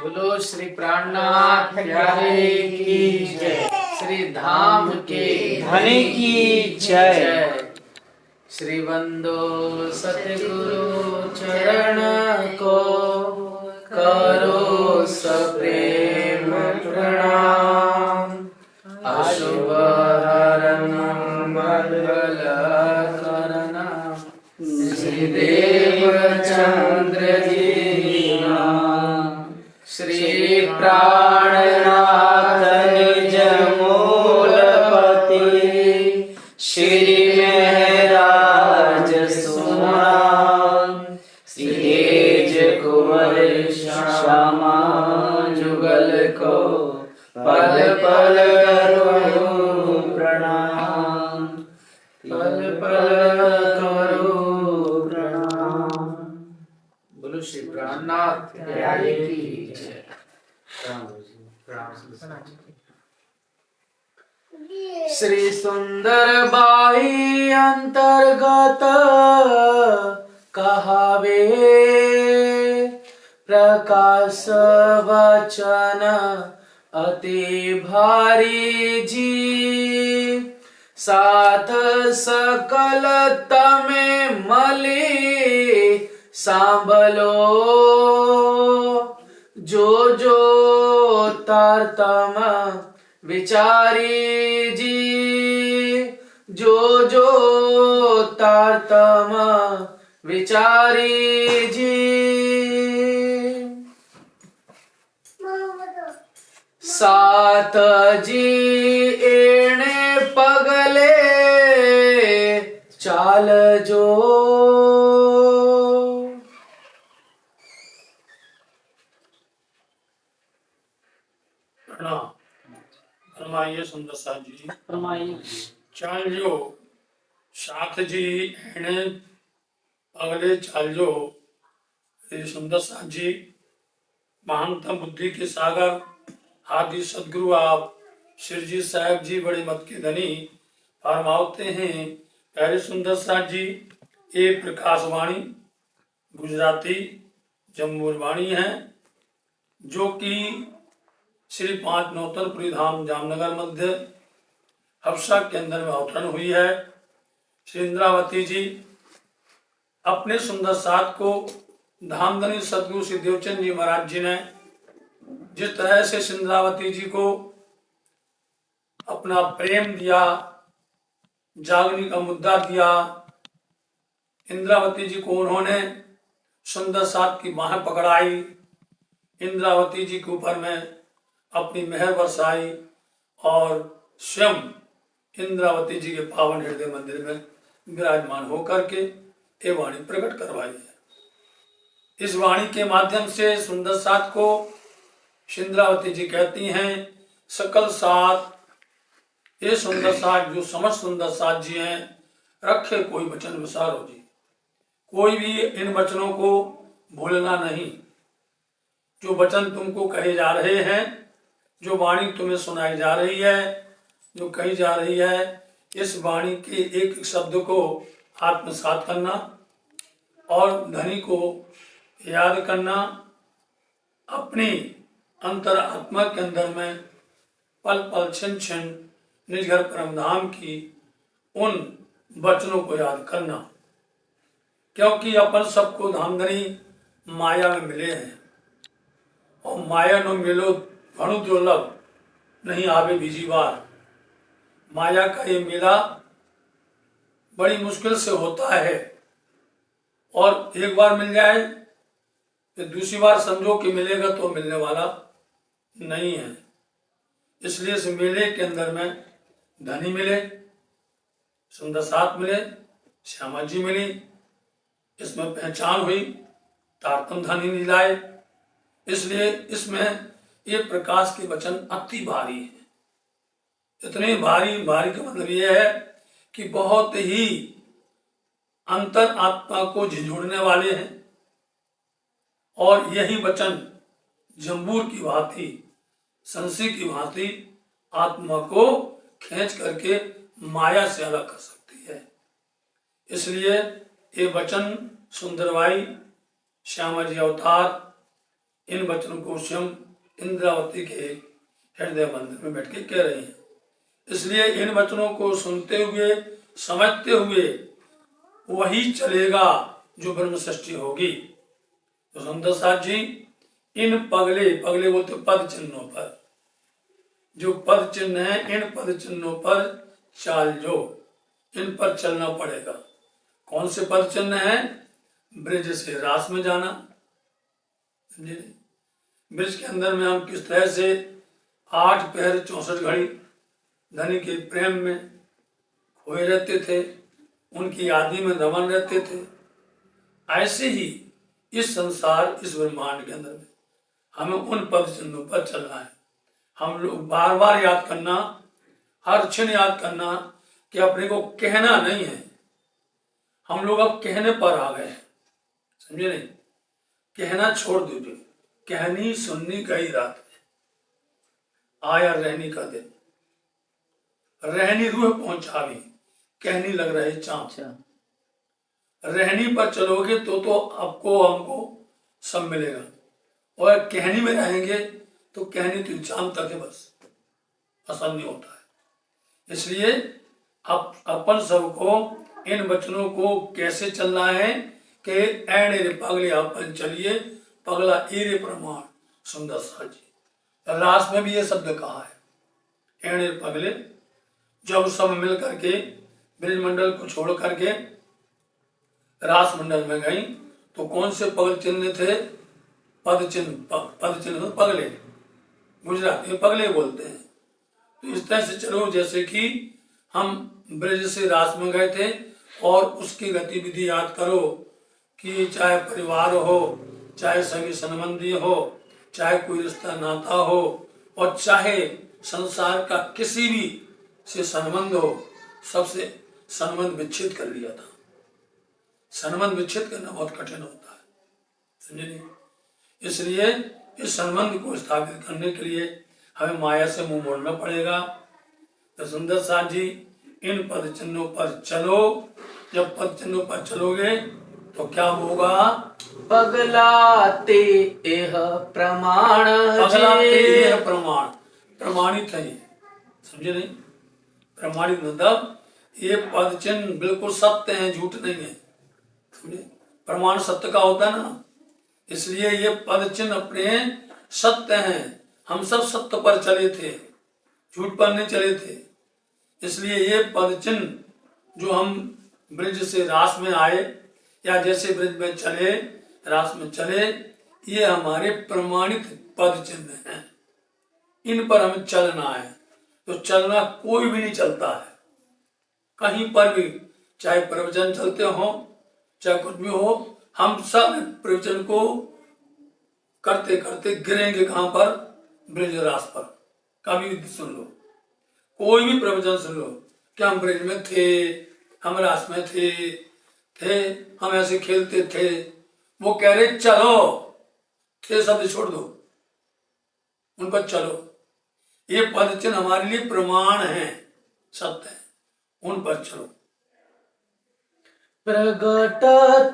बोलो श्री प्राणनाथ प्यारे की जय, श्री धाम के धनी की जय। श्री वंदो सतगुरु चरण को, करो सप्रेम प्रणाम। अशुभ हरण मंगल करना, श्री देव चंद्र जी नाम। श्री प्राणनाथ निज मूलपति, श्री महराज सुनाम। श्री तेज कुंवर श्यामा जुगल को, पल पल करो प्रणाम, पल पल करो प्रणाम। बोलो श्री प्राणनाथ प्यारे की जय। श्री सुंदर बाई अंतर्गत कहावे, प्रकाश वचन अति भारी जी। साथ सकल तमे मली सांभलो, जो तारतम विचारी जी। जो तारतम विचारी जी। सात जी एणे पगले चाल जो। फरमाइए सुंदर साथ जी। फरमाइए। चालजो साथ जी एने अगले चालजो। ये सुंदर साथ जी महानतम बुद्धि के सागर आदि सदगुरु आप श्री जी साहब जी बड़े मत के धनी फरमाते हैं। प्यारे सुंदर साथ जी ये प्रकाशवाणी गुजराती जम्मूर वाणी है, जो कि श्री 5 नौतनपुरी धाम जामनगर मध्य हफ्सा के अंदर में अवतरण हुई है। श्री इंद्रावती जी अपने सुंदर साथ को धामधनी सदगुरु श्री देवचंद जी महाराज जी ने जिस तरह से इंद्रावती जी को अपना प्रेम दिया, जागने का मुद्दा दिया, इंद्रावती जी को उन्होंने सुंदर साथ की बाहें पकड़ाई, इंद्रावती जी के ऊपर में अपनी मेहर बरसाई और स्वयं इंद्रावती जी के पावन हृदय मंदिर में विराजमान होकर के ये वाणी प्रकट करवाई है। इस वाणी के माध्यम से सुंदर साथ को इंद्रावती जी कहती हैं, सकल साथ ये सुंदर साथ जो समस्त सुंदर साथ जी हैं, रखे कोई वचन विसारो जी। कोई भी इन वचनों को भूलना नहीं। जो वचन तुमको कहे जा रहे हैं, जो वाणी तुम्हें सुनाई जा रही है, जो कही जा रही है, इस वाणी के एक एक शब्द को आत्मसात करना और धनी को याद करना, अपनी अंतर आत्मा के अंदर में पल पल क्षण क्षण निज घर परम धाम की उन वचनों को याद करना। क्योंकि अपन सबको धामधनी माया में मिले हैं और माया न मिलो घणु दुर्लभ, नहीं आवे बीजी बार। माया का ये मेला बड़ी मुश्किल से होता है और एक बार मिल जाए तो दूसरी बार समझो कि मिलेगा तो मिलने वाला नहीं है। इसलिए इस मेले के अंदर में धनी मिले, सुंदर साथ मिले, श्यामा जी मिली, इसमें पहचान हुई, तारतम धनी लीलाए। इसलिए इसमें ये प्रकाश के वचन अति भारी है। इतने भारी का मतलब ये है कि बहुत ही अंतर आत्मा को झिझोड़ने वाले हैं और यही वचन जंबूर की भांति, संसी की भांति आत्मा को खींच करके माया से अलग कर सकती है। इसलिए ये वचन सुंदरबाई, श्यामा जी अवतार, इन वचनों को स्वयं इंद्रावती के हृदय मंदिर में बैठ के कह रही हैं। इसलिए इन वचनों को सुनते हुए, समझते हुए वही चलेगा जो ब्रह्म सृष्टि होगी। तो सुंदर साथ जी इन पगले बोलते पद चिन्हों पर, जो पद चिन्ह है इन पद चिन्हों पर चाल जो, इन पर चलना पड़ेगा। कौन से पद चिन्ह है? ब्रिज से रास में जाना, समझे? ब्रिज के अंदर में हम किस तरह से 8 पहर 64 घड़ी धनी के प्रेम में खोए रहते थे, उनकी आदि में रमन रहते थे, ऐसे ही इस संसार, इस ब्रह्मांड के अंदर में हमें उन पद चिन्हों पर चलना है। हम लोग बार बार याद करना, हर क्षण याद करना कि अपने को कहना नहीं है। हम लोग अब कहने पर आ गए हैं, समझे नहीं? कहना छोड़ दीजिए। कहनी सुननी गई रात में, आया रहनी का दिन, रहनी रूह पहुंचा भी, कहनी लग रहे चाँद। रहनी पर चलोगे तो आपको हमको सब मिलेगा, और कहनी में रहेंगे तो कहनी तो चाँद तक है, बस पसंद नहीं होता है। इसलिए अपन सबको इन वचनों को कैसे चलना है कि ऐणे रे पगले अपन चलिए, पगला ईरे प्रमाण। सुंदर सा जी रास में भी ये शब्द कहा है, ऐणे रे पगले। जब सब मिल करके ब्रजमंडल को छोड़ करके रास मंडल में गई तो कौन से पगल चिन्ह थे? पद चिन्ह पगले, गुजराती में पगले बोलते हैं। तो इस तरह से चलो जैसे कि हम ब्रज से रास में गए थे, और उसकी गतिविधि याद करो कि चाहे परिवार हो, चाहे सभी संबंधी हो, चाहे कोई रिश्ता नाता हो, और चाहे संसार का किसी भी से संबंध हो, सबसे संबंध विच्छेद कर लिया था। संबंध विच्छेद करना बहुत कठिन होता है, समझे नहीं? इसलिए इस संबंध को स्थापित करने के लिए हमें माया से मुंह मोड़ना पड़ेगा। तो सुंदर साथ जी इन पद चिन्हों पर चलो। जब पद चिन्हों पर चलोगे तो क्या होगा? पगलाते एह प्रमाण, पगलाते एह प्रमाण, प्रमाणित है ये, समझे नहीं? प्रमाणित मतलब ये पद चिन्ह बिल्कुल सत्य है, झूठ नहीं है, समझे? प्रमाण सत्य का होता है ना, इसलिए ये पद चिन्ह अपने सत्य हैं। हम सब सत्य पर चले थे, झूठ पर नहीं चले थे। इसलिए ये पद चिन्ह जो हम ब्रिज से रास में आए, या जैसे ब्रिज में चले, रास में चले, ये हमारे प्रमाणित पद चिन्ह हैं। इन पर हमें चलना है। तो चलना कोई भी नहीं चलता है कहीं पर भी, चाहे प्रवचन चलते हो, चाहे कुछ भी हो, हम सब प्रवचन को करते करते गिरेंगे कहां पर? ब्रिज रास पर। कभी भी सुन लो, कोई भी प्रवचन सुन लो कि हम ब्रिज में थे, हम रास में थे, हम ऐसे खेलते थे, वो कह रहे चलो, थे शब्द छोड़ दो, उन पर चलो। ये पद चिन्ह हमारे लिए प्रमाण है, सत्य है, उन पर चलो। प्रगट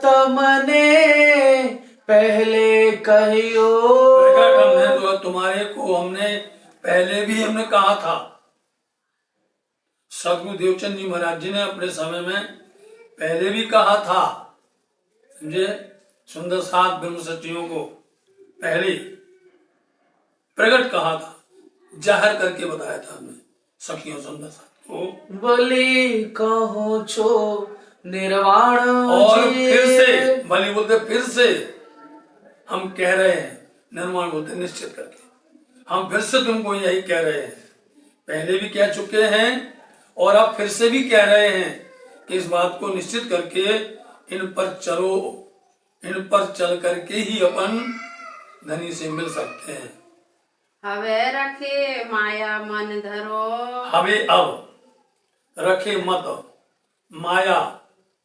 तमने पहले कहियो, प्रगट हमने तो तुम्हारे को हमने पहले भी हमने कहा था। सदगुरु देवचंद जी महाराज जी ने अपने समय में पहले भी कहा था, समझे? सुंदर सात ब्रह्म सचियों को पहले प्रगट कहा था, जाहिर करके बताया था हमने सखियों सुंदर सात को। बोली कहो छो निर्वाण, और फिर से बलि बोलते फिर से हम कह रहे हैं, निर्माण बोलते निश्चित करके, हम फिर से तुमको यही कह रहे हैं। पहले भी कह चुके हैं और अब फिर से भी कह रहे हैं कि इस बात को निश्चित करके इन पर चलो, इन पर चल करके ही अपन धनी से मिल सकते हैं। हवे रखे माया मन धरो, हवे अब रखे मत माया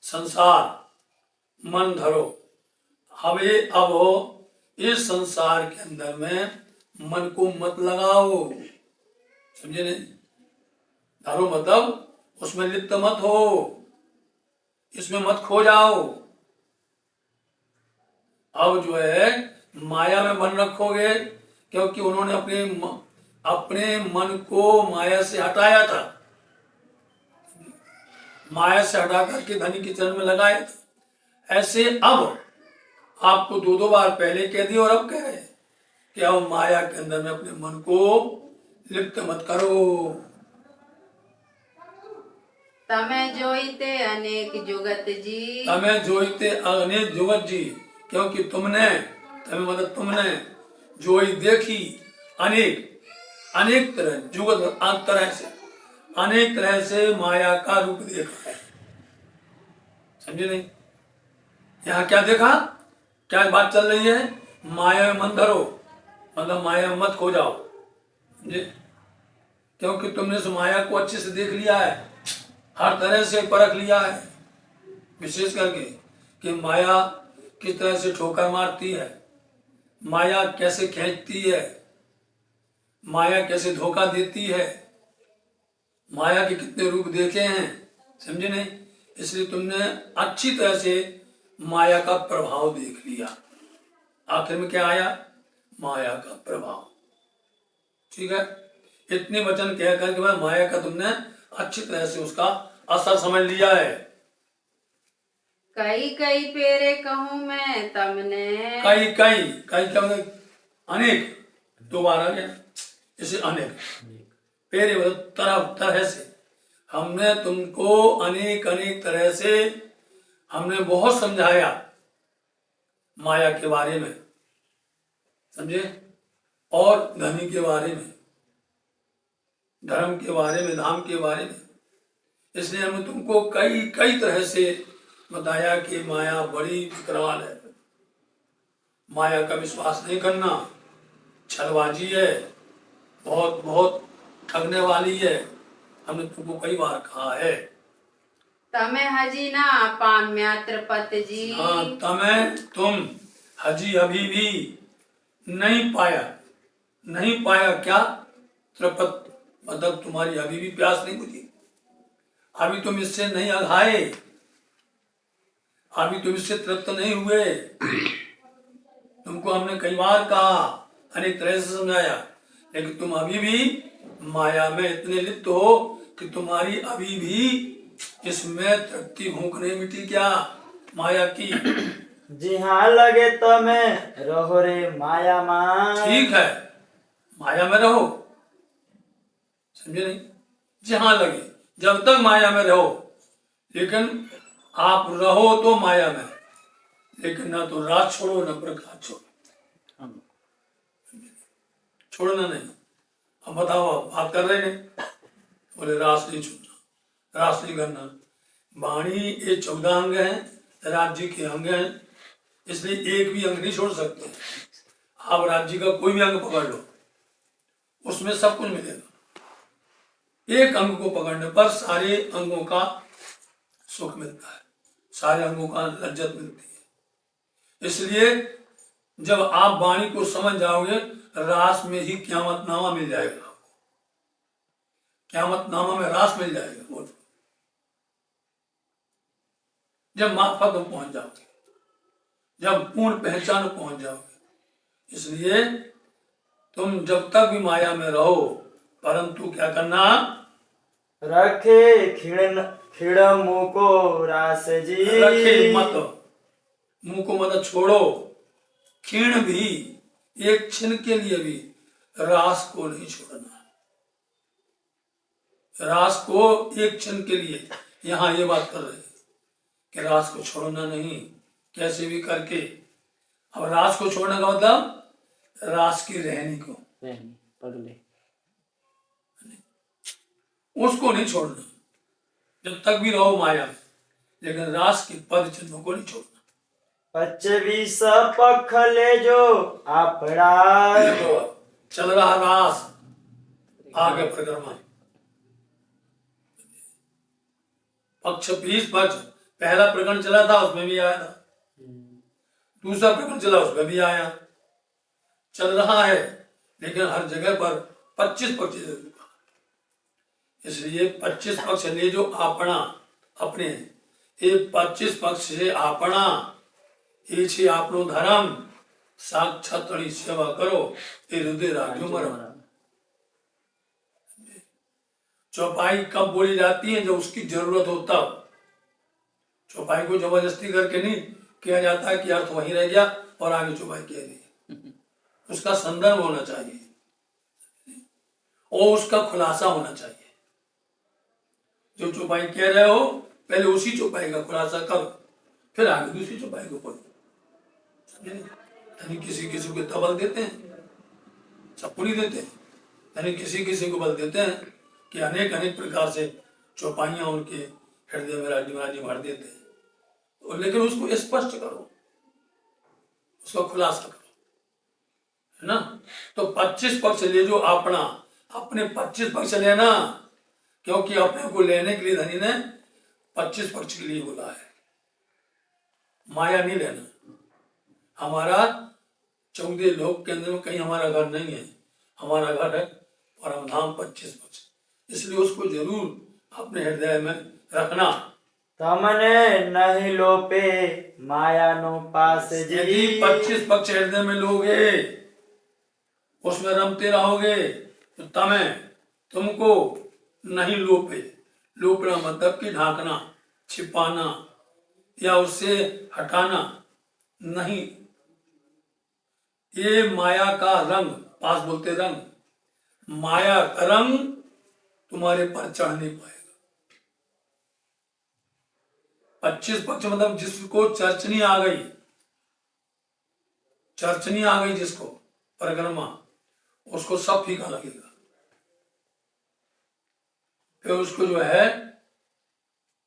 संसार मन धरो। हवे अब इस संसार के अंदर में मन को मत लगाओ, समझे नहीं? धरो मतलब उसमें लिप्त मत हो, इसमें मत खो जाओ। अब जो है माया में मन रखोगे, क्योंकि उन्होंने अपने मन को माया से हटाया था, माया से हटा करके धनी के चरण में लगाया था। ऐसे अब आपको दो दो बार पहले कह दिया और अब कह रहे हैं कि अब माया के अंदर में अपने मन को लिप्त मत करो। तमे जोईते अनेक जुगत जी, तमे जोईते अनेक जुगत जी, क्योंकि तुमने तुमने जोई देखी अनेक तरह, जुगत अनेक तरह से माया का रूप देखा है। समझे नहीं? यहाँ क्या देखा, क्या बात चल रही है? माया में मन धरो, मतलब माया में मत खो जाओ। समझे? क्योंकि तुमने उस माया को अच्छे से देख लिया है, हर तरह से परख लिया है, विशेष करके कि माया किस तरह से ठोकर मारती है, माया कैसे खींचती है, माया कैसे धोखा देती है, माया के कितने रूप देखे हैं। समझे नहीं? इसलिए तुमने अच्छी तरह से माया का प्रभाव देख लिया। आखिर में क्या आया? माया का प्रभाव। ठीक है, इतने वचन कह करके बाद माया का तुमने अच्छी तरह से उसका असर समझ लिया है। कई कई पेरे कहूँ मैं तमने, कई क्या मतलब? अनेक, दो बार आ गया, इसे अनेक पेरे मतलब तरह से हमने तुमको अनेक तरह से हमने बहुत समझाया माया के बारे में। समझे? और धनी के बारे में, धर्म के बारे में, धाम के बारे में। इसलिए हमने तुमको कई तरह से बताया कि माया बड़ी विकराल है, माया का विश्वास नहीं करना, छलबाजी है, बहुत ठगने वाली है। हमने तुमको कई बार कहा है। तमे हजी ना पाम्यात्र पत जी, हाँ, तुम हजी अभी भी नहीं पाया क्या? तृपत मतलब तुम्हारी अभी भी प्यास नहीं बुझी, अभी तुम इससे नहीं अघाए, अभी तुम इससे तृप्त नहीं हुए। तुमको हमने कई बार कहा, अनेक तरह से समझाया, लेकिन तुम अभी भी माया में इतने लिप्त हो कि तुम्हारी अभी भी इसमें तृप्ति भूख नहीं मिटी क्या माया की? जी हाँ लगे तो मैं रहो रे माया माँ। ठीक है, माया में रहो। समझे नहीं? जहां लगे, जब तक माया में रहो, लेकिन आप रहो तो माया में, लेकिन ना तो रास छोड़ो ना प्रकाश छोड़ो। छोड़ना नहीं। अब बताओ, आप बात कर रहे हैं, बोले रास नहीं छोड़ना, रास नहीं करना। वाणी ये 14 अंग हैं, राज्य के अंग हैं, इसलिए एक भी अंग नहीं छोड़ सकते। आप राज्य का कोई भी अंग पकड़ लो, उसमें सब कुछ मिलेगा। एक अंग को पकड़ने पर सारे अंगों का सुख मिलता है, सारे अंगों का लज्जत मिलती है। इसलिए जब आप वाणी को समझ जाओगे, रास में ही क़यामतनामा मिल जाएगा आपको। क़यामतनामा में रास मिल जाएगा। बोलो, जब मार्फत में पहुंच जाओगे, जब पूर्ण पहचान पहुंच जाओगे। इसलिए तुम जब तक भी माया में रहो, परंतु क्या करना? रखे खिड़ मुंह को रास जी, रखे मत, मुंह को मत छोड़ो। क्षीण भी, एक क्षण के लिए भी रास को नहीं छोड़ना। रास को एक क्षण के लिए, यहां ये बात कर रहे हैं कि रास को छोड़ना नहीं, कैसे भी करके। अब रास को छोड़ने का मतलब रास की रहनी को, पगले उसको नहीं छोड़ना, जब तक भी रहो माया में, लेकिन रास के पद चिन्हों को नहीं छोड़ना। 25 पख ले जो आपड़ा, देखो, चल रहा रास, आगे परिक्रमा, पक्ष 20 पक्ष। पहला प्रकरण चला था, उसमें भी आया था, दूसरा प्रकरण चला, उसमें भी आया। चल रहा है, लेकिन हर जगह पर 25 पक्ष जरूर। इसलिए 25 पक्ष ले जो आपना, अपने ये 25 पक्ष से आपना, ये छे आपनो धर्म, साक्षात तड़ी सेवा करो ये हृदय राख्यो मरम। चौपाई कब बोली जाती है? जब उसकी जरूरत हो तब। चौपाई को जबरदस्ती करके नहीं किया जाता है कि अर्थ वहीं रह गया और आगे चौपाई किया दी। उसका संदर्भ होना चाहिए और उसका खुलासा होना चाहिए। जो चौपाई कह रहे हो पहले उसी चौपाई का खुलासा करो, फिर आगे दूसरी चौपाई को पढ़ो। समझे? यानी किसी किसी को इतना बल देते हैं, सबको नहीं देते। यानी किसी किसी को बल देते हैं कि अनेक अनेक प्रकार से चौपाइयां उनके हृदय में राज्य भर देते हैं। तो लेकिन उसको स्पष्ट करो, उसका खुलासा करो, है ना? तो 25 पक्ष ले जो अपना, अपने 25 पक्ष लेना, क्योंकि अपने को लेने के लिए धनी ने 25 पक्ष के लिए बोला है। माया नहीं लेना। हमारा 14 लोक के अंदर में कहीं हमारा घर नहीं है, हमारा घर है परम धाम 25 पक्ष। इसलिए उसको जरूर अपने हृदय में रखना। तमने नहीं लोपे माया नो पास जी। यदि 25 पक्ष हृदय में लोगे, उसमें रमते रहोगे, तो तुमको नहीं लोपे। लोपना मतलब कि ढांकना, छिपाना या उससे हटाना नहीं। ये माया का रंग, पास बोलते रंग, माया का रंग तुम्हारे पर चढ़ नहीं पाएगा। 25 पक्ष मतलब जिसको चर्चनी आ गई, चर्चनी आ गई जिसको परिक्रमा, उसको सब फीका लगेगा। फिर उसको जो है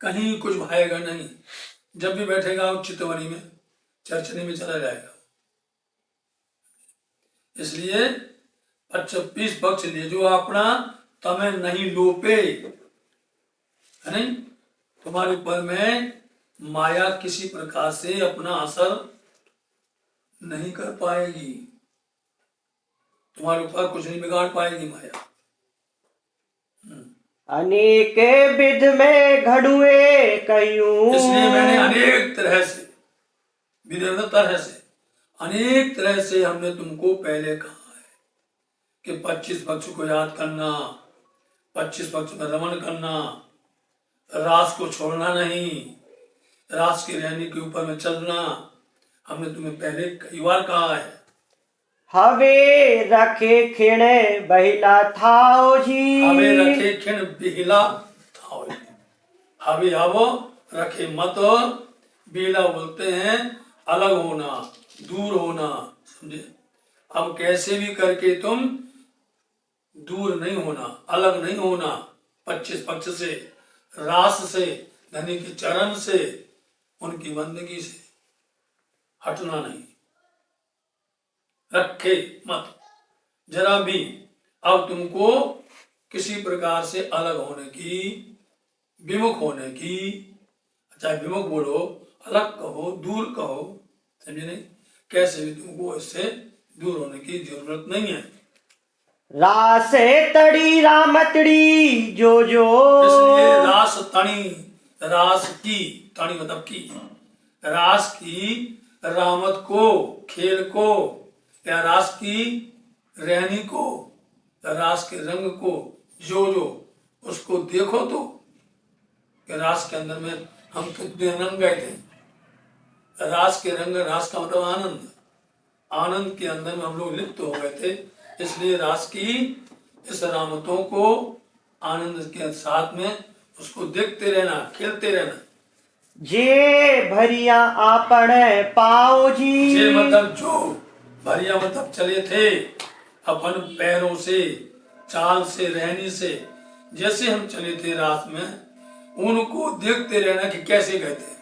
कहीं कुछ भाएगा नहीं। जब भी बैठेगा वो चित्तवनी में, चर्चनी में चला जाएगा। इसलिए 25 पक्ष ले जो अपना तमें नहीं लोपे, है नहीं? तुम्हारे ऊपर में माया किसी प्रकार से अपना असर नहीं कर पाएगी, तुम्हारे ऊपर कुछ नहीं बिगाड़ पाएगी माया। अनेके विध में घड़ुए कयूं। इसलिए मैंने अनेक तरह से, विभिन्न तरह से, अनेक तरह से हमने तुमको पहले कहा है कि 25 पक्ष को याद करना, 25 पक्ष में रमण करना, रास को छोड़ना नहीं, रास के रहने के ऊपर में चलना। हमने तुम्हें पहले कई बार कहा है। हवे रखे खिण बहिला थाओ जी। हवे रखे खिण बिहिला थाओ जी। हवे आवो रखे मत, बिहिला बोलते हैं अलग होना, दूर होना। समझे? अब कैसे भी करके तुम दूर नहीं होना, अलग नहीं होना 25 पक्ष से, रास से, धनी के चरण से, उनकी बंदगी से हटना नहीं। रखे मत जरा भी। अब तुमको किसी प्रकार से अलग होने की, विमुख होने की, चाहे विमुख बोलो, अलग कहो, दूर कहो, समझे नहीं? कैसे भी तुमको इससे दूर होने की जरूरत नहीं है। रासे तड़ी रामतड़ी जो जो। इसलिए रास तणी, रास की, तणी मतलब की, रास की रामत को, खेल को, या रास की रहनी को, रास के रंग को, जो जो उसको देखो तो कि रास के अंदर में हम कितने रंग गए थे। रास के रंग, रास का मतलब आनंद, आनंद के अंदर में हम लोग लिप्त हो गए थे। इसलिए रास की इस रामतों को आनंद के साथ में उसको देखते रहना, खेलते रहना। जे भरिया आपण पाओ जी। जे मतलब जो, भरिया मतलब चले थे अपन पैरों से, चाल से, रहनी से, जैसे हम चले थे रात में, उनको देखते रहना कि कैसे गए थे।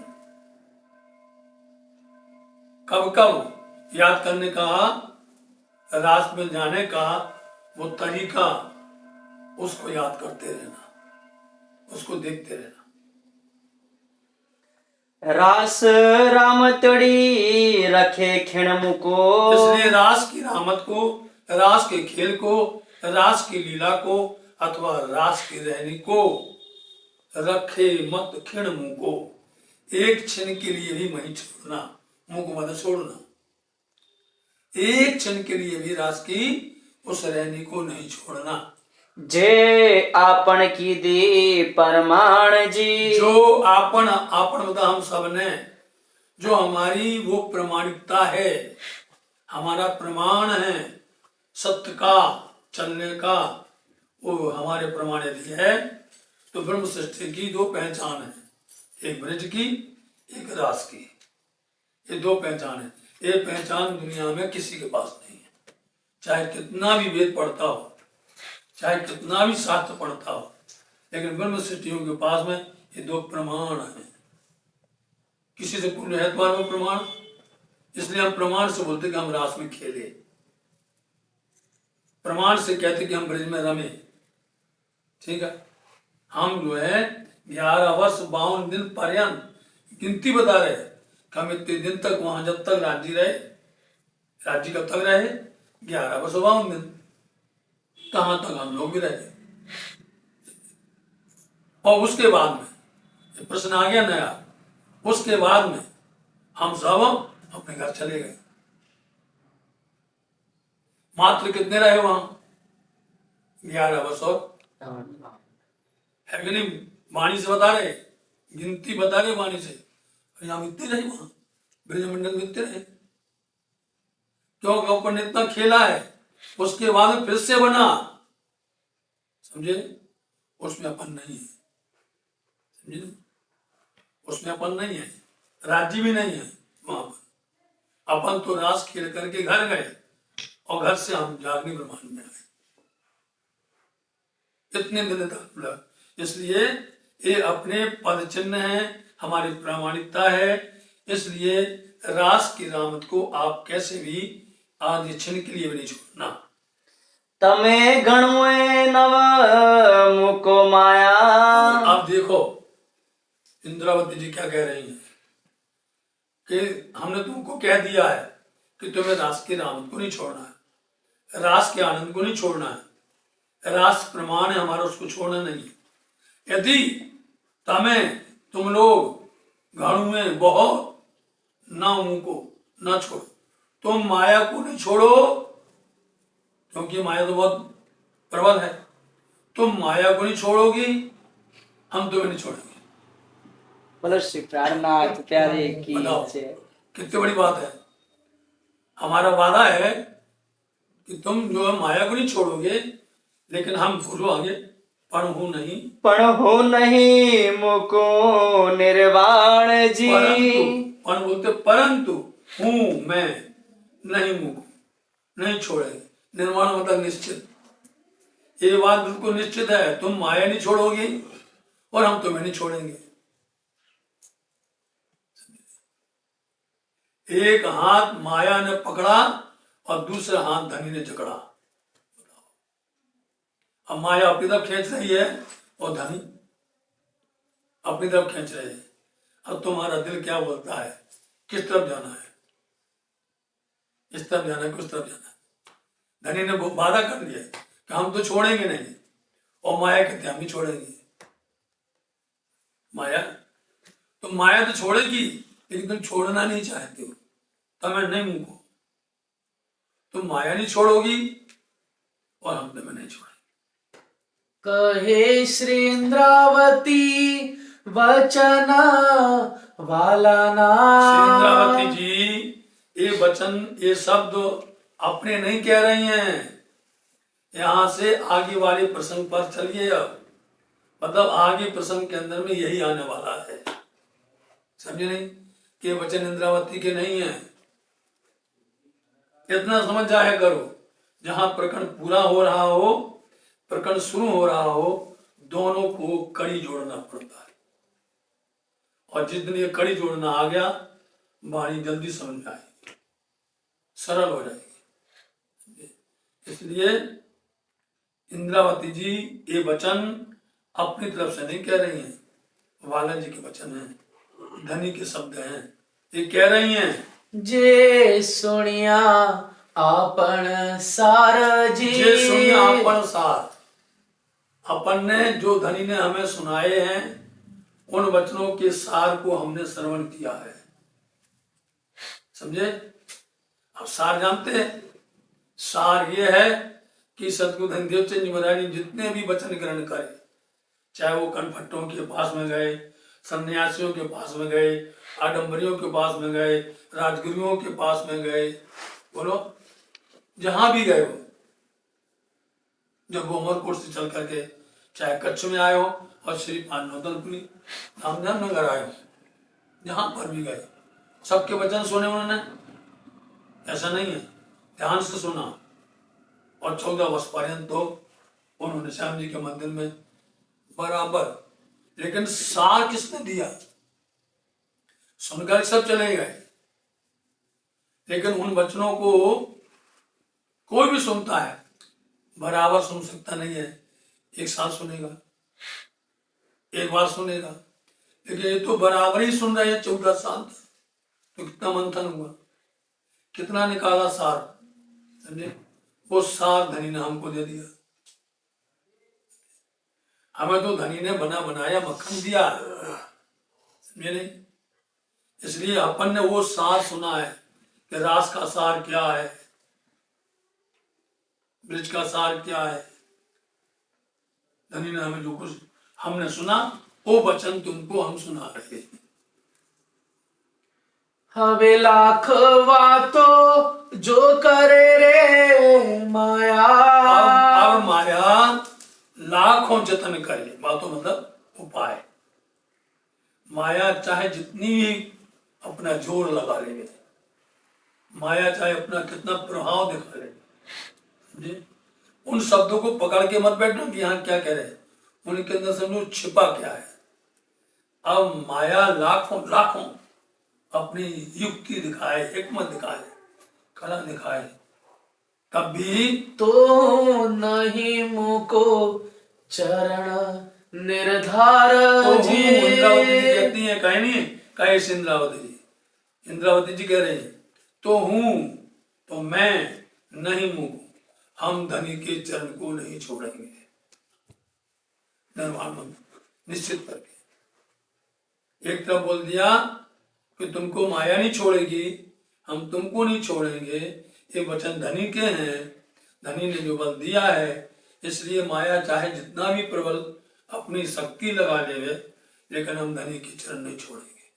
कब कब याद करने का, रात में जाने का वो तरीका, उसको याद करते रहना, उसको देखते रहना। रास रामतड़ी रखे खिण मुको। इसलिए रास की रामत को, रास के खेल को, रास की लीला को अथवा रास की रहनी को रखे मत खिण मुंह को, एक क्षण के लिए भी नहीं छोड़ना। मुंह को मत छोड़ना, एक क्षण के लिए भी रास की उस रहने को नहीं छोड़ना। जे आपन की दी परमाण जी, जो आपन आपन मतलब हम सब ने, जो हमारी वो प्रमाणिकता है, हमारा प्रमाण है सत्य का चलने का, वो हमारे प्रमाण यदि है तो ब्रह्म सृष्टि की दो पहचान है, एक ब्रज की एक रास की, ये दो पहचान है। ये पहचान दुनिया में किसी के पास नहीं है, चाहे कितना भी वेद पढ़ता हो, चाहे कितना भी शास्त्र पढ़ता हो, लेकिन ब्रह्म सृष्टियों के पास में ये दो प्रमाण हैं। किसी से पूर्ण है तुम्हारे में प्रमाण, इसलिए हम प्रमाण से बोलते कि हम रास में खेले, प्रमाण से कहते कि हम ब्रज में रमे। ठीक है, हम जो है 11 वर्ष 52 दिन पर्यंत गिनती बता रहे कि हम इतने दिन तक वहां, जब तक राज्य रहे, राज्य कब तक रहे 11 वर्ष 52 दिन, कहां तक हम लोग भी रहे। और उसके बाद में प्रश्न आ गया नया, उसके बाद में हम सब अपने घर चले गए। मात्र कितने रहे वहां 11 वर्ष और है कि नहीं, वाणी से बता रहे, गिनती बता रहे वाणी से, हम इतने रहे वहां ब्रजमंडल में, इतने रहे क्योंकि अपन ने इतना खेला है। उसके बाद में फिर से बना, समझे, उसमें अपन नहीं है, समझे, उसमें अपन नहीं है, राज्य भी नहीं है वहां पर। अपन तो रास खेल करके घर गए और घर से हम जागनी ब्रह्मांड में आए, इतने दिन तक। इसलिए ये अपने पद चिन्ह है, हमारी प्रामाणिकता है। इसलिए रास की रामत को आप कैसे भी आज क्षण के लिए भी नहीं छोड़ना। तमे गणुए नव मुको माया। आप देखो इंद्रावती जी क्या कह रही हैं कि हमने तुमको कह दिया है कि तुम्हें रास की रामत को नहीं छोड़ना है, रास के आनंद को नहीं छोड़ना है, रास प्रमाण है हमारा, उसको छोड़ना नहीं है। यदि तुम लोग गाड़ू में बहुत ना उनको ना छोड़ो, तुम माया को नहीं छोड़ो, क्योंकि माया तो बहुत प्रबल है, तुम माया को नहीं छोड़ोगी, हम तुम्हें नहीं छोड़ेंगे। बोलो श्री प्राणनाथ प्यारे की बताओ जय। कितनी बड़ी बात है। हमारा वादा है कि तुम जो है माया को नहीं छोड़ोगे, लेकिन हम बोलो आगे पण हूं नहीं, पण हो नहीं मुको निर्वाण जी। पण बोलते परंतु हूं मैं नहीं, मुको नहीं छोड़ेंगे। निर्वाण मतलब निश्चित, ये बात बिल्कुल निश्चित है, तुम माया नहीं छोड़ोगी और हम तुम्हें नहीं छोड़ेंगे। एक हाथ माया ने पकड़ा और दूसरा हाथ धनी ने जकड़ा। अब माया अपनी तरफ खींच रही है और धनी अपनी तरफ खींच रहे हैं। अब तुम्हारा दिल क्या बोलता है, किस तरफ जाना है, इस तरफ जाना है, किस तरफ जाना है। धनी ने वादा कर दिया कि हम तो छोड़ेंगे नहीं, और माया कहते हम ही छोड़ेंगे। माया तो छोड़ेगी, लेकिन तुम छोड़ना नहीं चाहते हो, तुम्हें नहीं मुको, तुम माया नहीं छोड़ोगी और हम तुम्हें नहीं छोड़ेंगे। कहे श्री इंद्रावती वचन वालाना। इंद्रावती जी ये वचन, ये शब्द अपने नहीं कह रही हैं, यहां से आगे वाले प्रसंग पर चलिए। अब मतलब आगे प्रसंग के अंदर में यही आने वाला है, समझे नहीं, कि वचन इंद्रावती के नहीं है। इतना समझ जाया करो, जहां प्रकरण पूरा हो रहा हो, प्रकरण शुरू हो रहा हो, दोनों को कड़ी जोड़ना पड़ता है, और जिस दिन ये कड़ी जोड़ना आ गया, वाणी जल्दी समझ में आएगी, सरल हो जाएगी। इसलिए इंद्रावती जी ये वचन अपनी तरफ से नहीं कह रही हैं, वाला जी के वचन हैं, धनी के शब्द हैं, ये कह रही हैं। जे सुनिया आपन सार जी। जे सुनिया आपन सार, अपन ने जो धनी ने हमें सुनाए हैं, उन वचनों के सार को हमने श्रवण किया है, समझे। अब सार जानते हैं, सार ये है कि सतगुरु धनदेव चंद जी महाराज ने जितने भी वचन ग्रहण करे, चाहे वो कनफट्टों के पास में गए, सन्यासियों के पास में गए, आडम्बरियों के पास में गए, राजगुरुओं के पास में गए, बोलो जहां भी गए हो, जब वो अमरकोट से चल करके चाहे कच्छ में आए हो और श्री पानोदलपुरी धामधाम नगर आए हो, जहां पर भी गए सबके वचन सुने उन्होंने, ऐसा नहीं है, ध्यान से सुना। और 14 वर्ष पर्यंत तो उन्होंने श्याम जी के मंदिर में बराबर, लेकिन सार किसने दिया? सुनकर सब चले गए, लेकिन उन वचनों को कोई भी सुनता है बराबर सुन सकता नहीं है। एक साल सुनेगा, एक बार सुनेगा, लेकिन ये तो बराबर ही सुन रहे हैं 14 साल तक। तो कितना मंथन हुआ, कितना निकाला सार, समझे? वो सार धनी ने हमको दे दिया। हमें तो धनी ने बना बनाया मक्खन दिया, समझे नहीं? इसलिए अपन ने वो सार सुना है कि रास का सार क्या है, ब्रिज का सार क्या है। धनी ने हमें जो कुछ हमने सुना वो वचन तुमको हम सुना रहे हैं। हवे लाख बातों जो करे रे माया। अब माया लाखों जतन करे, बातों मतलब उपाय। माया चाहे जितनी भी अपना जोर लगा ले, माया चाहे अपना कितना प्रभाव दिखा ले, उन शब्दों को पकड़ के मत बैठो कि यहाँ क्या कह रहे हैं, उनके अंदर समझो छिपा क्या है। अब माया लाखों लाखों अपनी युक्ति दिखाए, हिकमत दिखाए, कला दिखाए, कभी तो नहीं मुको चरण निर्धार तो जी। इंद्रावती जी कहती है, कहे नहीं कहे से इंद्रावती जी, इंद्रावती जी कह रहे हैं तो हूं तो मैं नहीं मुकू, हम धनी के चरण को नहीं छोड़ेंगे। निर्वाण मंत्र निश्चित करके एक तरफ बोल दिया कि तुमको माया नहीं छोड़ेगी, हम तुमको नहीं छोड़ेंगे, ये वचन धनी के हैं, धनी ने जो बल दिया है, इसलिए माया चाहे जितना भी प्रबल अपनी शक्ति लगा ले, लेकिन हम धनी के चरण नहीं छोड़ेंगे।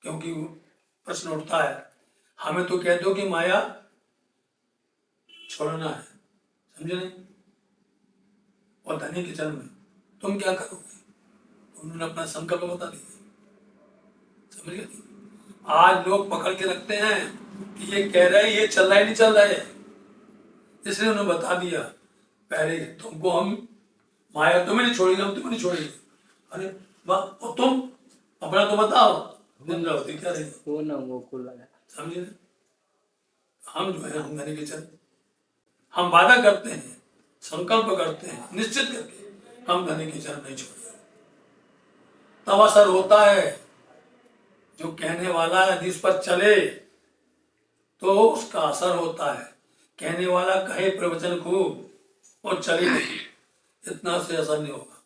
क्योंकि प्रश्न उठता है, हमें तो कह दो कि माया छोड़ना है, समझे नहीं? और धनी के चरण में तुम क्या करोगे? उन्होंने अपना संकल्प बता दिया, समझ गए? आज लोग पकड़ के रखते हैं कि ये कह रहे हैं, ये चल रहा है नहीं चल रहा है, इसलिए उन्होंने बता दिया पहले तुमको हम माया तुम्हें नहीं छोड़ेंगे, हम तुम्हें नहीं छोड़ेंगे। अरे वाह, और तुम अपना तो बताओ, इंद्रावती क्या रही, वो ना वो को लगा, समझे? हम जो है हम धनी के चरण, हम वादा करते हैं, संकल्प करते हैं निश्चित करके, हम धनी के चरण नहीं छोड़ेंगे। तब असर होता है, जो कहने वाला यदि इस पर चले तो उसका असर होता है। कहने वाला कहे प्रवचन खूब और चले नहीं, इतना से असर नहीं होगा।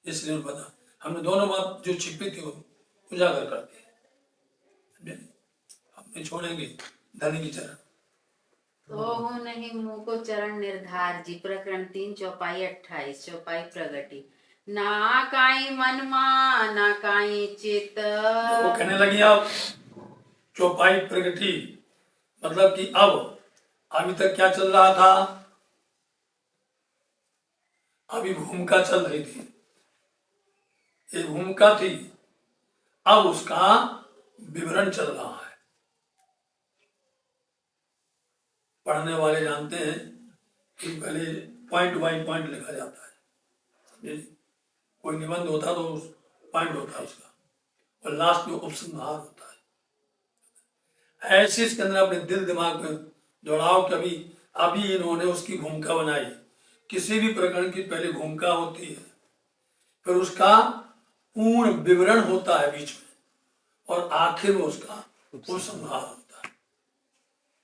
इसलिए बता, हमने दोनों बात जो छिपी थी वो उजागर कर दी, हम नहीं छोड़ेंगे धनी की चरण। तो हूँ नहीं मुँह को चरण निर्धार जी, प्रकरण 3 चौपाई 28 चौपाई प्रगति। ना काई मन मा ना काई चित। वो कहने लगी अब चौपाई प्रगति, मतलब कि अब अभी तक क्या चल रहा था, अभी भूमिका चल रही थी, ये भूमिका थी, अब उसका विवरण चल रहा है। पढ़ने वाले जानते हैं कि पहले पॉइंट बाई पॉइंट लिखा जाता है, समझे? कोई निबंध होता तो पॉइंट होता है उसका, और लास्ट में उपसंहार होता है। ऐसे इसके अंदर अपने दिल दिमाग में दौड़ाव, कभी अभी इन्होंने उसकी भूमिका बनाई। किसी भी प्रकरण की पहले भूमिका होती है, फिर उसका पूर्ण विवरण होता है बीच में, और आखिर में उसका उपसंहार होता है।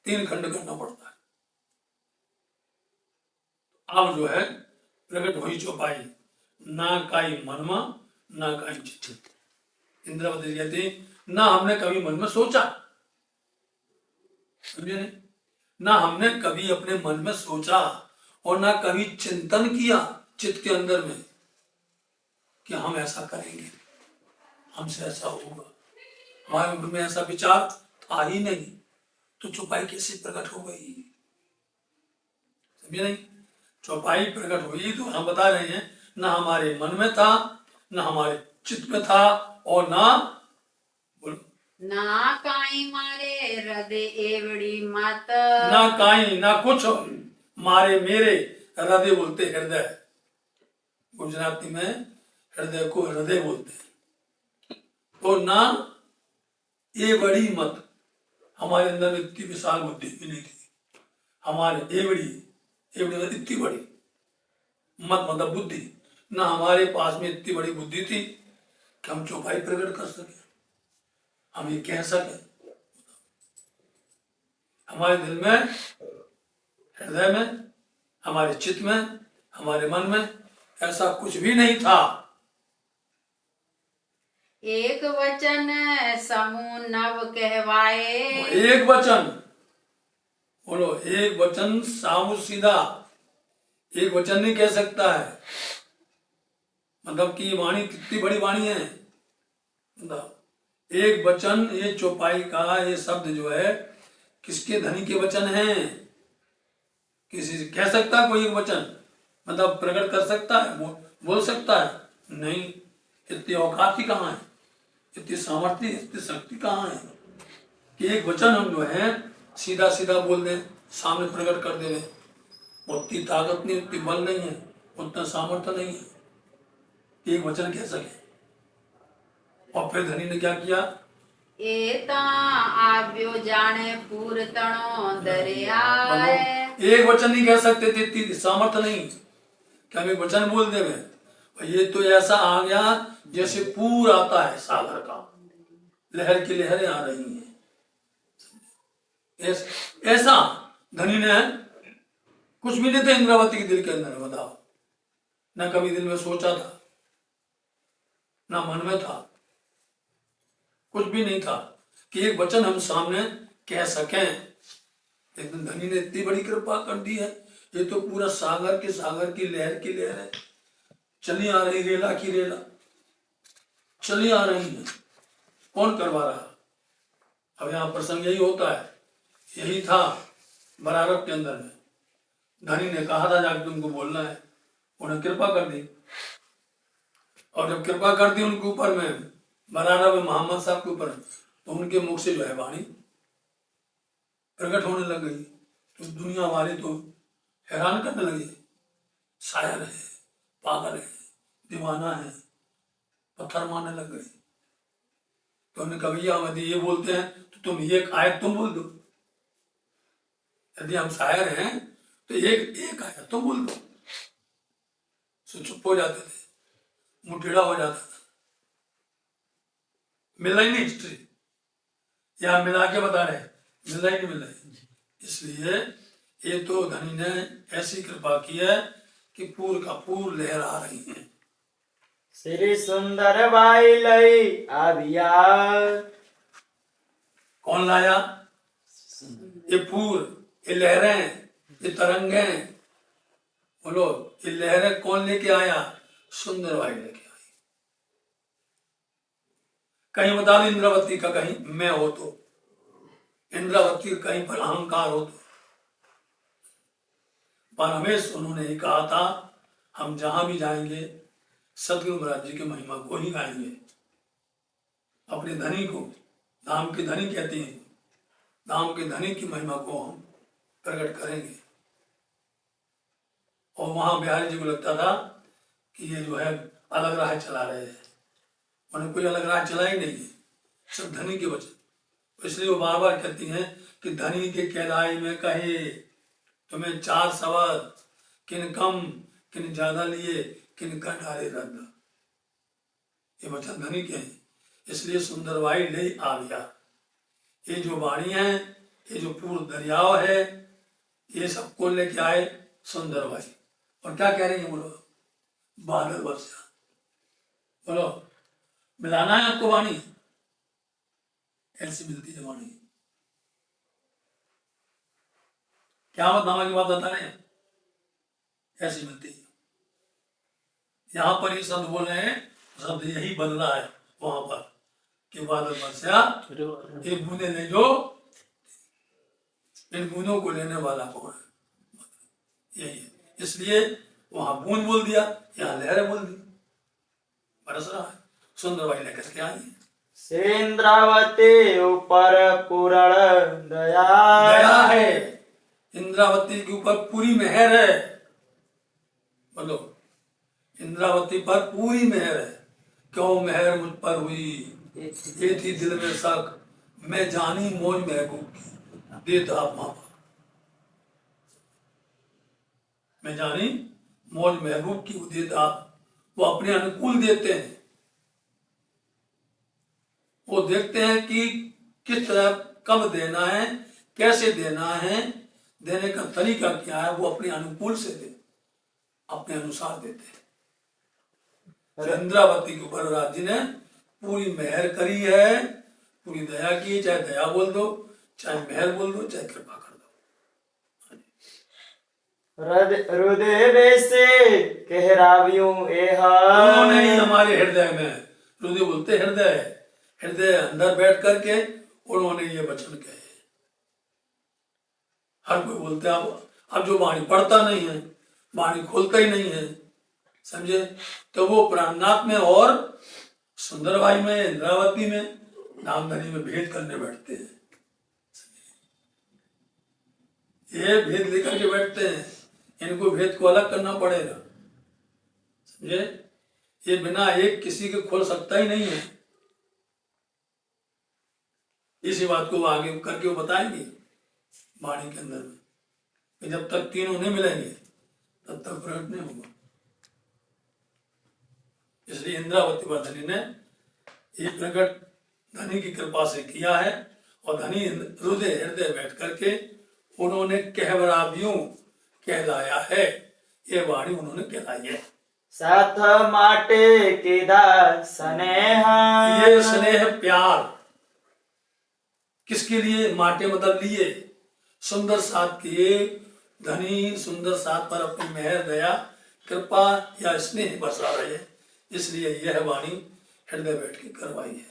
3 खंड करना पड़ता है। अब जो है प्रकट हुई चौपाई, ना काई मनमा ना काई चित। इंद्रावती कहती, ना हमने कभी मन में सोचा समझे नहीं? ना हमने कभी अपने मन में सोचा और ना कभी चिंतन किया चित्त के अंदर में कि हम ऐसा करेंगे, हमसे ऐसा होगा। हमारे मन में ऐसा विचार था ही नहीं, तो चौपाई कैसे प्रकट हो गई? समझे नहीं? चौपाई प्रकट हुई तो हम बता रहे हैं ना हमारे मन में था, ना हमारे चित्त में था, और ना बोलो ना काई मारे हृदय एवड़ी मत, ना काई ना कुछ मारे मेरे हृदय बोलते हृदय, गुजराती में हृदय को हृदय बोलते हैं। और ना ये बड़ी मत, हमारे अंदर इतनी विशाल बुद्धि भी नहीं थी। हमारे एवड़ी मतलब इतनी बड़ी, मत मतलब बुद्धि, ना हमारे पास में इतनी बड़ी बुद्धि थी कि हम चौपाई प्रकट कर सके, हम ये कह सके। हमारे दिल में, हृदय में, हमारे चित्त में, हमारे मन में ऐसा कुछ भी नहीं था। एक वचन समूह नव कहवाए, एक वचन बोलो, एक वचन सामू सीधा, एक वचन नहीं कह सकता है। मतलब कि ये वाणी कितनी बड़ी वाणी है। मतलब एक वचन, ये चौपाई का ये शब्द जो है किसके धनी के वचन हैं? किसी से कह सकता है कोई एक वचन? मतलब प्रकट कर सकता है, बोल सकता है? नहीं। इतनी औकात ही कहाँ है, इतनी सामर्थ्य, इतनी शक्ति कहाँ है कि एक वचन हम जो है सीधा सीधा बोल दें, सामने प्रकट कर दे। उतनी ताकत नहीं, उतनी बल नहीं है, उतना सामर्थ्य नहीं है कि एक वचन कह सके। और फिर धनी ने क्या किया? एता आव्यो जाने पूरतणो दरियाए, एक वचन नहीं कह सकते थे, इतनी सामर्थ्य नहीं कि हम एक वचन बोल दे। ये तो ऐसा आ गया जैसे पूर आता है सागर का, लहर की लहरें आ रही हैं। ऐसा धनी ने कुछ भी नहीं था इंद्रावती के दिल के अंदर। बताओ, ना कभी दिल में सोचा था, ना मन में था, कुछ भी नहीं था कि एक वचन हम सामने कह सकें। लेकिन धनी ने इतनी बड़ी कृपा कर दी है, ये तो पूरा सागर की लहर की लहर है, चली आ रही, रेला की रेला चली आ रही है। कौन करवा रहा? अब यहाँ प्रसंग यही होता है, यही था बरारत के अंदर में। धनी ने कहा था जाकर तुमको बोलना है, उन्हें कृपा कर दी। और जब कृपा कर दी उनके ऊपर में, बरारा में मोहम्मद साहब के ऊपर, तो उनके मुख से जो है वाणी प्रकट होने लग गई। तो दुनिया वाली तो हैरान करने लगी, शायर है, पागल है, दीवाना है, पत्थर मारने लग गई। तो उन्होंने कहा भैया हम यदि ये बोलते हैं तो तुम ये आयत तुम बोल दो, यदि हम शायर हैं तो एक आयत तुम बोल दो। सो चुप हो जाते थे, मुंह टेढ़ा हो जाता था, मिला ही नहीं हिस्ट्री, या मिला के बता रहे, मिला ही नहीं मिला ही। इसलिए ये तो धनी ने ऐसी कृपा की है कि पूर का पूर लहर आ रही है। श्री सुंदर बाई लई आबिया, कौन लाया? ये पूर, ये लहरें, ये तरंगें, बोलो ये लहरें कौन लेके आया? सुंदर बाई लेके आई। कहीं बता दो इंद्रावती का, कहीं मैं हो तो इंद्रावती, कहीं पर अहंकार हो तो। पर हमेशा उन्होंने ही कहा था हम जहां भी जाएंगे सतगुरु महाराज जी की महिमा को ही गाएंगे। अपने धनी को धाम के धनी कहते हैं, धाम के धनी की महिमा को हम प्रकट करेंगे। और वहां बिहारी जी को लगता था कि ये जो है अलग राह चला रहे हैं। उन्हें कोई अलग राह चला ही नहीं है, सब धनी के वचन। इसलिए वो बार बार कहती हैं कि धनी के कहलाई में कहे तुम्हें 4 सवाल, किन कम किन ज्यादा लिए, किन का डाले रद्द। ये वचन धनी के हैं। इसलिए सुंदर बाई ले आ गया। ये जो वाणी है, ये जो पूर्ण दरियाव है, ये सबको लेके आए सुंदर बाई। और क्या कह रही है? बोलो बादल वर्षा। बोलो मिलाना है आपको वाणी, ऐसी मिलती है वाणी। क्या नामा की बात बता रहे हैं, ऐसी मिलती है। यहाँ पर ये शब्द बोल रहे हैं, शब्द यही बन रहा है वहां पर कि बादल बरसा एक बूंदे ले जो, इन बूंदों को लेने वाला कौन है, यही है। इसलिए वहां बूंद बोल दिया, यहाँ लहरें बोल दी, बरस रहा है। सुंदर भाई लेकर के आई है। श्री इंद्रावती ऊपर पूर्ण दया दया है, इंद्रावती के ऊपर पूरी मेहर है। बोलो, इंद्रावती पर पूरी मेहर है। क्यों मेहर मुझ पर हुई, ये थी दिल में शक, मैं जानी मौज महबूब की देता माँ, मैं जानी मौज महबूब की वो देता, वो अपने अनुकूल देते हैं। वो देखते हैं कि किस तरह कब देना है, कैसे देना है, देने का तरीका क्या है, वो अपने अनुकूल से दे, अपने अनुसार देते हैं। तो इंद्रावती के ऊपर राज्य ने पूरी मेहर करी है, पूरी दया की, चाहे दया बोल दो, चाहे मेहर बोल दो, चाहे कृपा कर दो। हृदय से कहरावियों उन्होंने ही हमारे हृदय में, हृदय बोलते हृदय, हृदय अंदर बैठ करके उन्होंने ये वचन कहे। हर कोई बोलते अब जो वाणी पढ़ता नहीं है, वाणी खोलता ही नहीं है, समझे, तो वो प्राणनाथ में और सुंदर भाई में, इंद्रावती में, नामधनी में भेद करने बैठते हैं। ये भेद लेकर के बैठते हैं, इनको भेद को अलग करना पड़ेगा, समझे। ये बिना एक किसी के खोल सकता ही नहीं है। इसी बात को आगे करके वो बताएंगे वाणी के अंदर में, कि जब तक तीनों नहीं मिलेंगे तब तक प्रकट नहीं होगा। इसलिए इंद्रावती पर धनी ने ये प्रकट धनी की कृपा से किया है, और धनी हृदय हृदय बैठ करके उन्होंने कहवरावियों कहलाया है, ये वाणी उन्होंने कहलाई है। साथ माटे किदा स्नेह, ये स्नेह प्यार किसके लिए, माटे मतलब लिए, सुंदर साथ के धनी सुंदर साथ पर अपनी मेहर दया कृपा या स्नेह बरसा रहे हैं, इसलिए यह वाणी हृदय बैठ के करवाई है।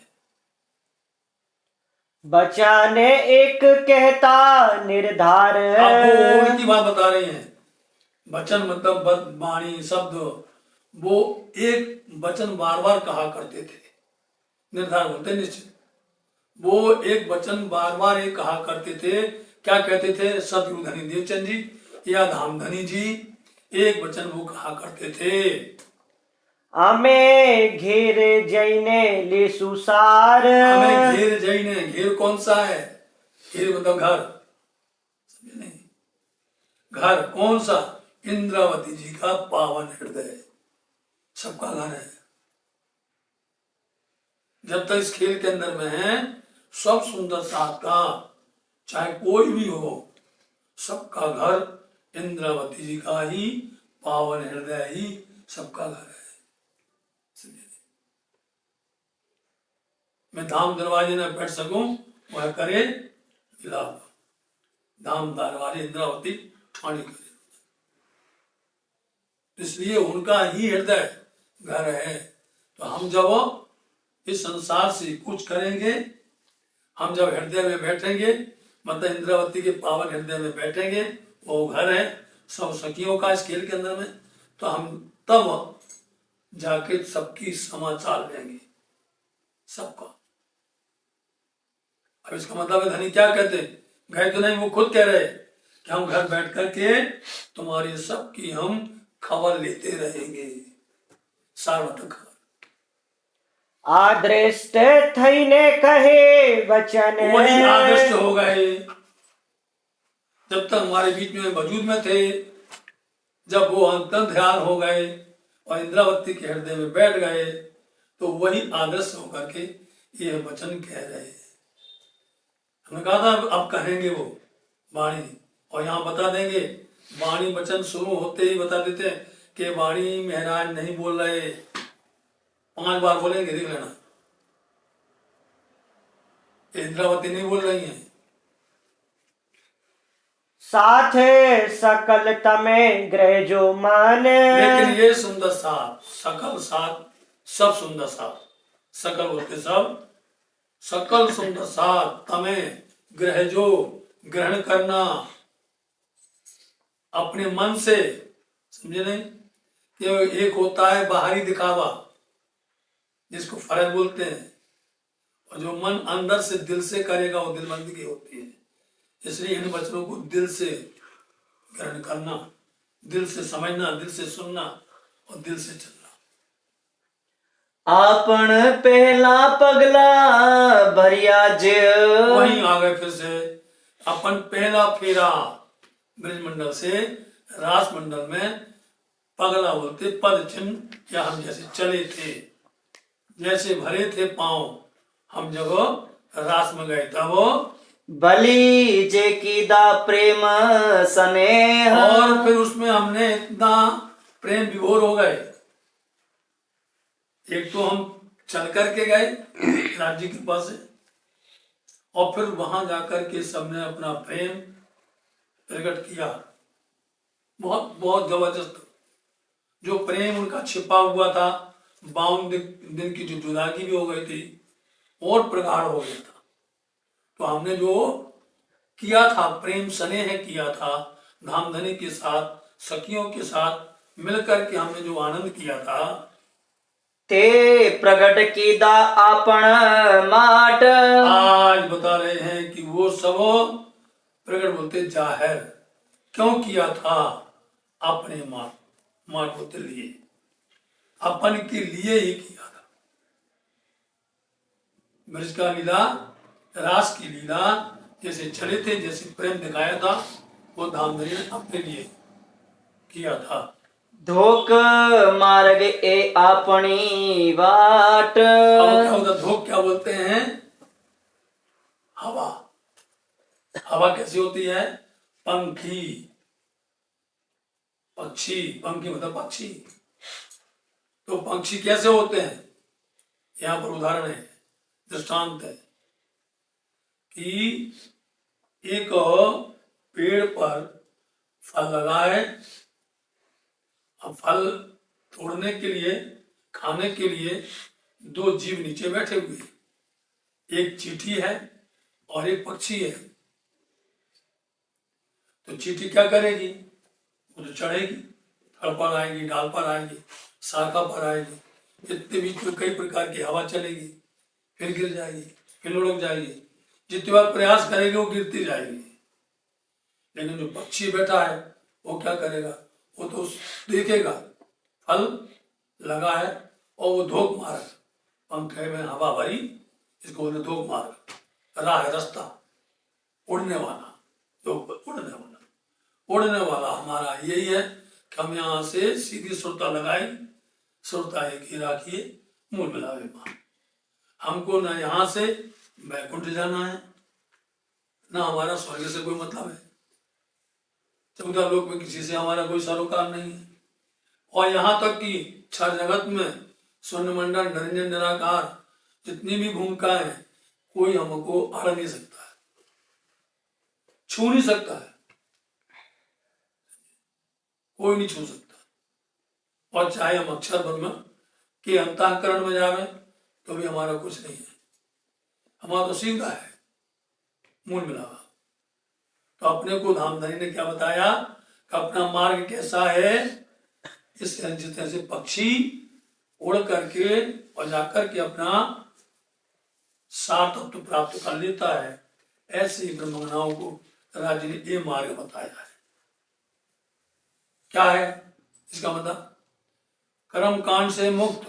बचाने एक कहता निर्धार, अब वो उनकी बात बता रहे हैं। वचन मतलब वाणी शब्द, वो एक वचन बार बार कहा करते थे, निर्धार बोलते निश्चित। वो एक वचन बार बार एक कहा करते थे, क्या कहते थे, सतगुरु धनी देवचंद जी या धामधनी जी एक वचन वो कहा करते थे, हमें घेर जैने ले सुसार, हमें घेर जैने, घेर कौन सा है, घेर मतलब घर, समझे नहीं, घर कौन सा, इंद्रावती जी का पावन हृदय, सबका घर है। जब तक इस खेल के अंदर में है, सब सुंदर साथ का, चाहे कोई भी हो, सबका घर इंद्रावती जी का ही पावन हृदय ही सबका घर है। मैं धाम दरवाजे में बैठ सकूं, वह करे विलाप, धाम दरवाजे इंद्रावती ठाणी करे, इसलिए उनका ही हृदय घर है। तो हम जब इस संसार से कुछ करेंगे, हम जब हृदय में बैठेंगे, मतलब इंद्रावती के पावन हृदय में बैठेंगे, वो घर है सब सखियों का इस खेल के अंदर में, तो हम तब जाके सबकी समाचार लेंगे, सबका। अब इसका मतलब है धनी क्या कहते, गए तो नहीं, वो खुद कह रहे कि हम घर बैठ करके तुम्हारी सबकी हम खबर लेते रहेंगे, सार्वत्रिक खबर। आदृष्ट थईने कहे वचन, वही आदृष्ट हो गए जब तक हमारे बीच में वजूद में थे, जब वो अंतर ध्यान हो गए और इंद्रावती के हृदय में बैठ गए, तो वही आदर्श होकर के ये वचन कह रहे हैं। हमने कहा था अब कहेंगे वो वाणी, और यहाँ बता देंगे, वाणी वचन शुरू होते ही बता देते हैं कि वाणी महाराज नहीं बोल रहे, 5 बार बोलेंगे, देख लेना, इंद्रावती नहीं बोल रही हैं। साथे सकल तमे ग्रह जो माने। लेकिन ये सुंदर साथ, सकल साथ, सब सुंदर साथ, सकल बोलते सब, सकल सुंदर साथ तमे ग्रह जो, ग्रहण करना अपने मन से, समझे नहीं? कि एक होता है बाहरी दिखावा जिसको फर्ज बोलते हैं, और जो मन अंदर से दिल से करेगा वो दिलबंदी की होती है। इसलिए इन वचनों को दिल से ग्रहण करना, दिल से समझना, दिल से सुनना और दिल से चलना। आपन पहला पगला भरिया जे। वहीं आ गए फिर से, अपन पहला फेरा ब्रजमंडल से रास मंडल में, पगला बोलते पद चिन्ह, या हम जैसे चले थे, जैसे भरे थे पांव हम जब रास में गए तब, बलि जे कीदा प्रेम स्नेह। और फिर उसमें हमने इतना प्रेम विभोर हो गए। एक तो हम चल करके गए राज्य के पास से, और फिर वहां जाकर के सबने अपना प्रेम प्रकट किया, बहुत बहुत जबरदस्त। जो प्रेम उनका छिपा हुआ था, 52 दिन की जो जुदाई भी हो गई थी, और प्रगाढ़ हो गया था। तो हमने जो किया था, प्रेम स्नेह किया था, धामधनी के साथ, सखियों के साथ मिलकर के हमने जो आनंद किया था, ते प्रगट कीदा आपन माट। आज बता रहे हैं कि वो सब प्रकट बोलते जाहिर क्यों किया था, अपने माट बोलते लिए, अपन के लिए ही किया था। ब्रज का लीला, रास की लीला जैसे चले थे, जैसे प्रेम दिखाया था, वो धामधनी ने अपने लिए किया था। धोक मार्ग ए अपनी वाट। अब क्या होता, धोख क्या बोलते हैं? हवा। हवा कैसी होती है? पंखी, पक्षी, पंखी मतलब पक्षी। तो पक्षी कैसे होते हैं? यहाँ पर उदाहरण है, दृष्टांत है कि एक पेड़ पर फल लगा है, अब फल तोड़ने के लिए, खाने के लिए 2 जीव नीचे बैठे हुए हैं, एक चींटी है और एक पक्षी है। तो चींटी क्या करेगी? वो तो चढ़ेगी, फल पर आएगी, डाल पर आएगी, शाखा पर आएगी, इतने बीच में कई प्रकार की हवा चलेगी, फिर गिर जाएगी, फिर लुढ़क जाएगी, जितनी बार प्रयास करेगी वो गिरती जाएगी। लेकिन जो पक्षी बैठा है वो क्या करेगा? वो तो देखेगा फल लगा है और वो धोख मार, पंखे में हवा भरी, इसको बोलते धोख मार। राह है, रास्ता, उड़ने वाला, जो उड़ने वाला हमारा यही है कि हम यहाँ से सीधी सुरता लगाई, सुरता एक ही राखिए, मूल मिलावे मान। हमको ना यहाँ से बैकुंठ जाना है, ना हमारा स्वर्ग से कोई मतलब है, 14 लोक में किसी से हमारा कोई सरोकार नहीं है। और यहाँ तक कि 6 जगत में स्वर्ण मंडल, निरंजन, निराकार, जितनी भी भूमिकाएं हैं, कोई हमको अड़ नहीं सकता है, छू नहीं सकता है, कोई नहीं छू सकता। और चाहे हम अक्षर ब्रह्म के अंतःकरण में जावे तो भी हमारा कुछ नहीं है, हमारा तो सीधा है, मूल मिलावा। तो अपने को धामधनी ने क्या बताया कि अपना मार्ग कैसा है? इस जिस तरह से पक्षी उड़ करके और जाकर के अपना सार तत्व प्राप्त कर लेता है, ऐसे ही ब्रह्मज्ञानियों को राज्य ने ये मार्ग बताया है। क्या है इसका मतलब? कर्म कांड से मुक्त,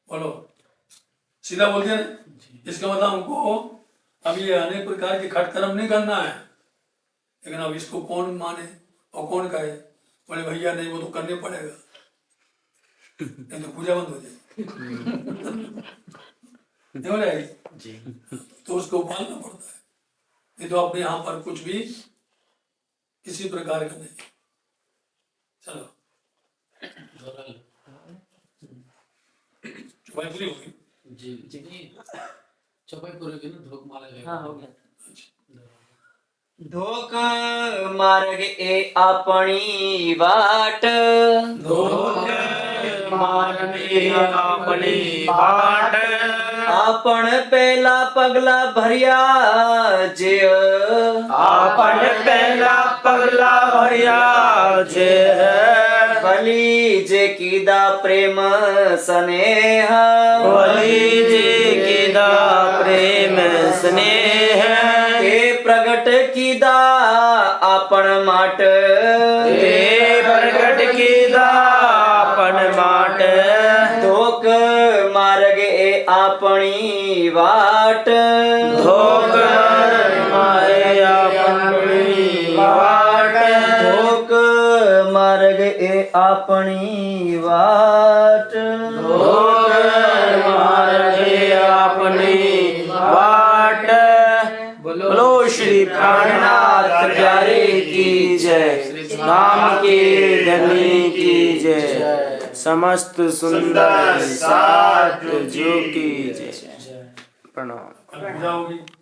बोलो सीधा बोल दिया ना। इसका मतलब हमको अब ये अनेक प्रकार के खटकर्म नहीं करना है, लेकिन अब इसको कौन माने और कौन कहे? बोले भैया नहीं, वो तो करने पड़ेगा, नहीं तो पूजा बंद हो जाएगी, नहीं हो जाएगी, तो उसको पालना पड़ता है। नहीं तो अपने यहाँ पर कुछ भी किसी प्रकार का नहीं। चलो चुपाई पूरी होगी जी जी, चौपाई पूरी होगी ना, धूप माला हाँ हो गया। अच्छा। ધોક માર્ગ એ આપણી વાટ આપણ પેલા પગલા ભર્યા જે ભલી જે કીધા પ્રેમ સ્નેહ એ પ્રગટ કીધા આપણ માટ ધોક માર્ગ એ આપણી વાટ ધોક માર્ગ એ આપણી વાટ बोलो श्री प्राणनाथ प्यारे की जय, राम के धनी की जय, समस्त सुंदर साथ जो की जय। प्रणाम। जाओगी